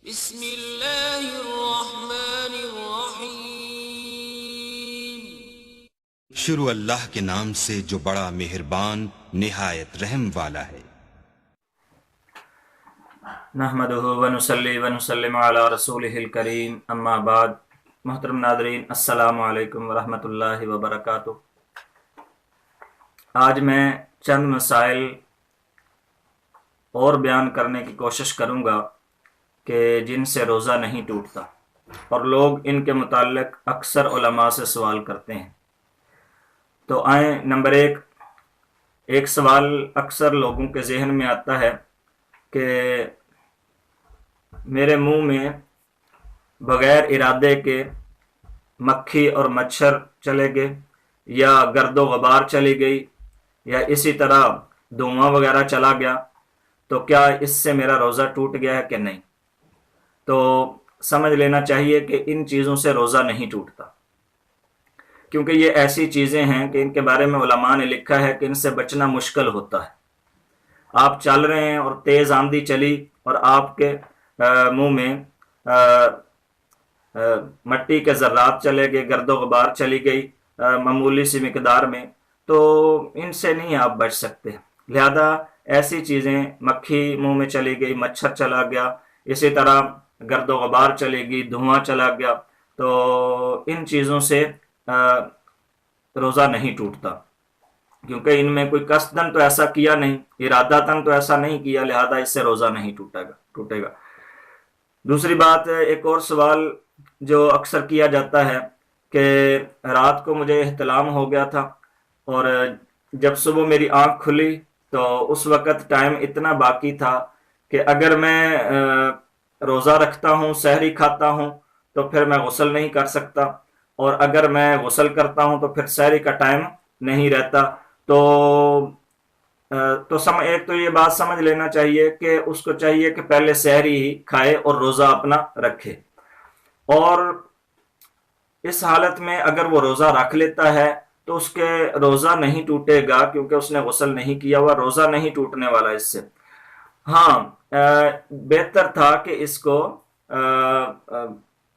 بسم اللہ الرحمن الرحیم۔ شروع اللہ کے نام سے جو بڑا مہربان نہایت رحم والا ہے۔ نحمدہ ونصلی ونسلم علی رسولہ الکریم، اما بعد۔ محترم ناظرین، السلام علیکم ورحمۃ اللہ وبرکاتہ۔ آج میں چند مسائل اور بیان کرنے کی کوشش کروں گا کہ جن سے روزہ نہیں ٹوٹتا، اور لوگ ان کے متعلق اکثر علماء سے سوال کرتے ہیں۔ تو آئیں، نمبر ایک سوال اکثر لوگوں کے ذہن میں آتا ہے کہ میرے منہ میں بغیر ارادے کے مکھی اور مچھر چلے گئے، یا گرد و غبار چلی گئی، یا اسی طرح دھواں وغیرہ چلا گیا، تو کیا اس سے میرا روزہ ٹوٹ گیا ہے کہ نہیں؟ تو سمجھ لینا چاہیے کہ ان چیزوں سے روزہ نہیں ٹوٹتا، کیونکہ یہ ایسی چیزیں ہیں کہ ان کے بارے میں علماء نے لکھا ہے کہ ان سے بچنا مشکل ہوتا ہے۔ آپ چل رہے ہیں اور تیز آندھی چلی اور آپ کے منہ میں مٹی کے ذرات چلے گئے، گرد و غبار چلی گئی معمولی سی مقدار میں، تو ان سے نہیں آپ بچ سکتے۔ لہذا ایسی چیزیں، مکھی منہ میں چلی گئی، مچھر چلا گیا، اسی طرح گرد و غبار چلے گی، دھواں چلا گیا، تو ان چیزوں سے روزہ نہیں ٹوٹتا، کیونکہ ان میں کوئی قصدن تو ایسا کیا نہیں، ارادتاً تو ایسا نہیں کیا، لہذا اس سے روزہ نہیں ٹوٹے گا۔ دوسری بات، ایک اور سوال جو اکثر کیا جاتا ہے کہ رات کو مجھے احتلام ہو گیا تھا، اور جب صبح میری آنکھ کھلی تو اس وقت ٹائم اتنا باقی تھا کہ اگر میں روزہ رکھتا ہوں، سحری کھاتا ہوں، تو پھر میں غسل نہیں کر سکتا، اور اگر میں غسل کرتا ہوں تو پھر سحری کا ٹائم نہیں رہتا۔ ایک تو یہ بات سمجھ لینا چاہیے کہ اس کو چاہیے کہ پہلے سحری ہی کھائے اور روزہ اپنا رکھے، اور اس حالت میں اگر وہ روزہ رکھ لیتا ہے تو اس کے روزہ نہیں ٹوٹے گا، کیونکہ اس نے غسل نہیں کیا ہوا، روزہ نہیں ٹوٹنے والا اس سے۔ ہاں، بہتر تھا کہ اس کو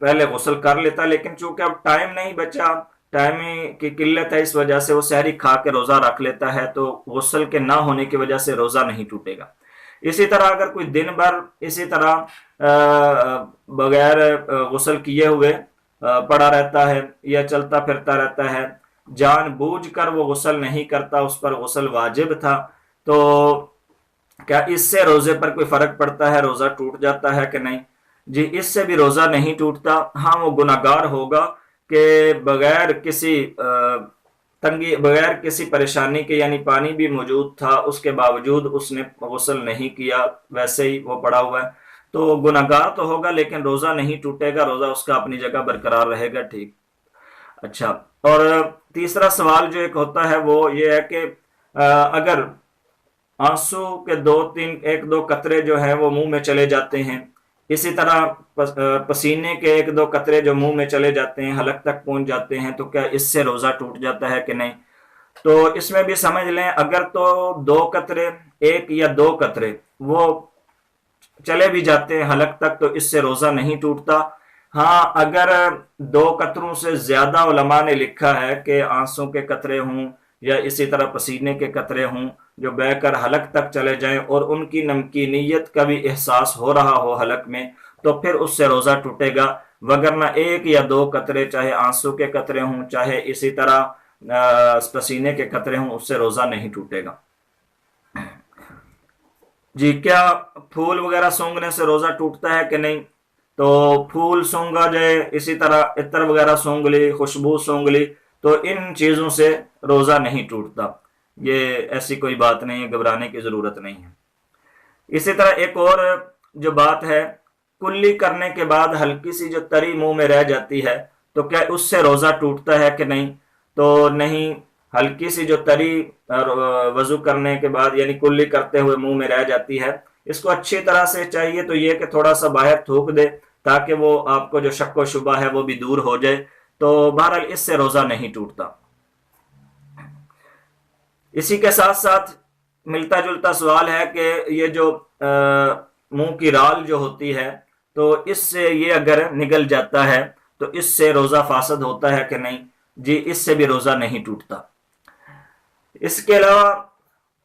پہلے غسل کر لیتا، لیکن چونکہ اب ٹائم نہیں بچا، ٹائم کی قلت ہے، اس وجہ سے وہ سحری کھا کے روزہ رکھ لیتا ہے، تو غسل کے نہ ہونے کی وجہ سے روزہ نہیں ٹوٹے گا۔ اسی طرح اگر کوئی دن بھر اسی طرح بغیر غسل کیے ہوئے پڑا رہتا ہے یا چلتا پھرتا رہتا ہے، جان بوجھ کر وہ غسل نہیں کرتا، اس پر غسل واجب تھا، تو کیا اس سے روزے پر کوئی فرق پڑتا ہے؟ روزہ ٹوٹ جاتا ہے کہ نہیں؟ جی، اس سے بھی روزہ نہیں ٹوٹتا۔ ہاں، وہ گناہگار ہوگا کہ بغیر کسی پریشانی کے، یعنی پانی بھی موجود تھا، اس کے باوجود اس نے غسل نہیں کیا، ویسے ہی وہ پڑا ہوا ہے، تو گناہگار تو ہوگا، لیکن روزہ نہیں ٹوٹے گا، روزہ اس کا اپنی جگہ برقرار رہے گا۔ ٹھیک، اچھا۔ اور تیسرا سوال جو ایک ہوتا ہے وہ یہ ہے کہ اگر آنسو کے ایک دو قطرے جو ہیں وہ منہ میں چلے جاتے ہیں، اسی طرح پسینے کے ایک دو قطرے جو منہ میں چلے جاتے ہیں، حلق تک پہنچ جاتے ہیں، تو کیا اس سے روزہ ٹوٹ جاتا ہے کہ نہیں؟ تو اس میں بھی سمجھ لیں، اگر تو دو قطرے، ایک یا دو قطرے وہ چلے بھی جاتے ہیں حلق تک، تو اس سے روزہ نہیں ٹوٹتا۔ ہاں، اگر دو قطروں سے زیادہ علماء نے لکھا ہے کہ آنسوں کے قطرے ہوں یا اسی طرح پسینے کے قطرے ہوں جو بہہ کر حلق تک چلے جائیں، اور ان کی نمکینیت کا بھی احساس ہو رہا ہو حلق میں، تو پھر اس سے روزہ ٹوٹے گا، وگرنہ ایک یا دو قطرے، چاہے آنسو کے قطرے ہوں چاہے اسی طرح پسینے کے قطرے ہوں، اس سے روزہ نہیں ٹوٹے گا۔ جی، کیا پھول وغیرہ سونگنے سے روزہ ٹوٹتا ہے کہ نہیں؟ تو پھول سونگا جائے، اسی طرح عطر وغیرہ سونگ لی، خوشبو سونگ لی، تو ان چیزوں سے روزہ نہیں ٹوٹتا، یہ ایسی کوئی بات نہیں ہے، گھبرانے کی ضرورت نہیں ہے۔ اسی طرح ایک اور جو بات ہے، کلی کرنے کے بعد ہلکی سی جو تری منہ میں رہ جاتی ہے، تو کیا اس سے روزہ ٹوٹتا ہے کہ نہیں؟ تو نہیں، ہلکی سی جو تری وضو کرنے کے بعد، یعنی کلی کرتے ہوئے منہ میں رہ جاتی ہے، اس کو اچھی طرح سے چاہیے تو یہ کہ تھوڑا سا باہر تھوک دے، تاکہ وہ آپ کو جو شک و شبہ ہے وہ بھی دور ہو جائے، تو بہرحال اس سے روزہ نہیں ٹوٹتا۔ اسی کے ساتھ ساتھ ملتا جلتا سوال ہے کہ یہ جو منہ کی رال جو ہوتی ہے، تو اس سے یہ اگر نگل جاتا ہے تو اس سے روزہ فاسد ہوتا ہے کہ نہیں؟ جی اس سے بھی روزہ نہیں ٹوٹتا۔ اس کے علاوہ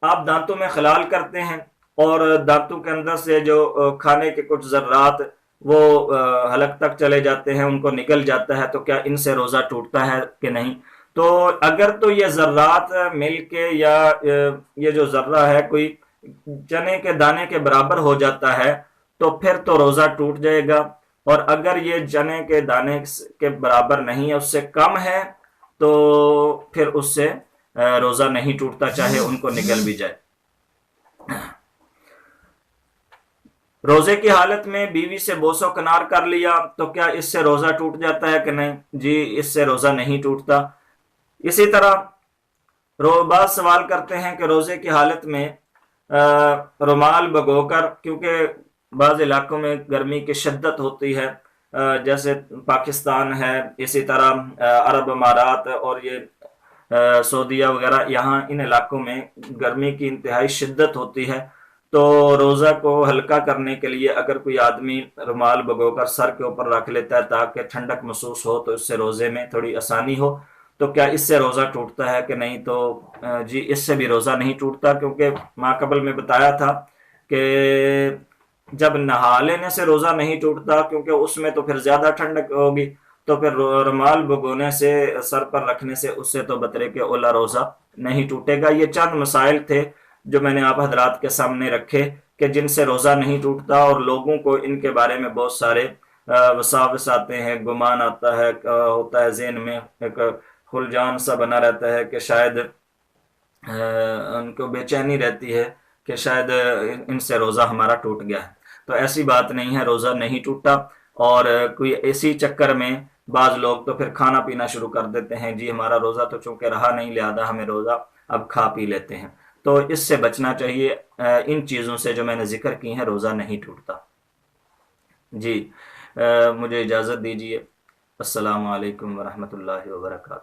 آپ دانتوں میں خلال کرتے ہیں اور دانتوں کے اندر سے جو کھانے کے کچھ ذرات وہ حلق تک چلے جاتے ہیں، ان کو نگل جاتا ہے، تو کیا ان سے روزہ ٹوٹتا ہے کہ نہیں؟ تو اگر تو یہ ذرات مل کے یا یہ جو ذرہ ہے کوئی چنے کے دانے کے برابر ہو جاتا ہے تو پھر تو روزہ ٹوٹ جائے گا، اور اگر یہ چنے کے دانے کے برابر نہیں ہے، اس سے کم ہے، تو پھر اس سے روزہ نہیں ٹوٹتا چاہے ان کو نگل بھی جائے۔ روزے کی حالت میں بیوی سے بوس و کنار کر لیا تو کیا اس سے روزہ ٹوٹ جاتا ہے کہ نہیں؟ جی اس سے روزہ نہیں ٹوٹتا۔ اسی طرح بعض سوال کرتے ہیں کہ روزے کی حالت میں رومال بگو کر، کیونکہ بعض علاقوں میں گرمی کی شدت ہوتی ہے، جیسے پاکستان ہے، اسی طرح عرب امارات اور یہ سعودیہ وغیرہ، یہاں ان علاقوں میں گرمی کی انتہائی شدت ہوتی ہے، تو روزہ کو ہلکا کرنے کے لیے اگر کوئی آدمی رومال بگو کر سر کے اوپر رکھ لیتا ہے تاکہ ٹھنڈک محسوس ہو تو اس سے روزے میں تھوڑی آسانی ہو، تو کیا اس سے روزہ ٹوٹتا ہے کہ نہیں؟ تو جی اس سے بھی روزہ نہیں ٹوٹتا، کیونکہ ماقبل میں بتایا تھا کہ جب نہا لینے سے روزہ نہیں ٹوٹتا، کیونکہ اس میں تو پھر زیادہ ٹھنڈک ہوگی، تو پھر رومال بگونے سے سر پر رکھنے سے اس سے تو بطرے کے اولا روزہ نہیں ٹوٹے گا۔ یہ چند مسائل تھے جو میں نے آپ حضرات کے سامنے رکھے کہ جن سے روزہ نہیں ٹوٹتا، اور لوگوں کو ان کے بارے میں بہت سارے وساوس آتے ہیں، گمان آتا ہے، ہوتا ہے ذہن میں ایک خلجان سا بنا رہتا ہے کہ شاید ان کو بے چینی رہتی ہے کہ شاید ان سے روزہ ہمارا ٹوٹ گیا ہے۔ تو ایسی بات نہیں ہے، روزہ نہیں ٹوٹا، اور کوئی اسی چکر میں بعض لوگ تو پھر کھانا پینا شروع کر دیتے ہیں، جی ہمارا روزہ تو چونکہ رہا نہیں لہذا ہمیں روزہ اب کھا پی لیتے ہیں، تو اس سے بچنا چاہیے۔ ان چیزوں سے جو میں نے ذکر کی ہیں روزہ نہیں ٹوٹتا۔ جی مجھے اجازت دیجیے۔ السلام علیکم ورحمۃ اللہ وبرکاتہ۔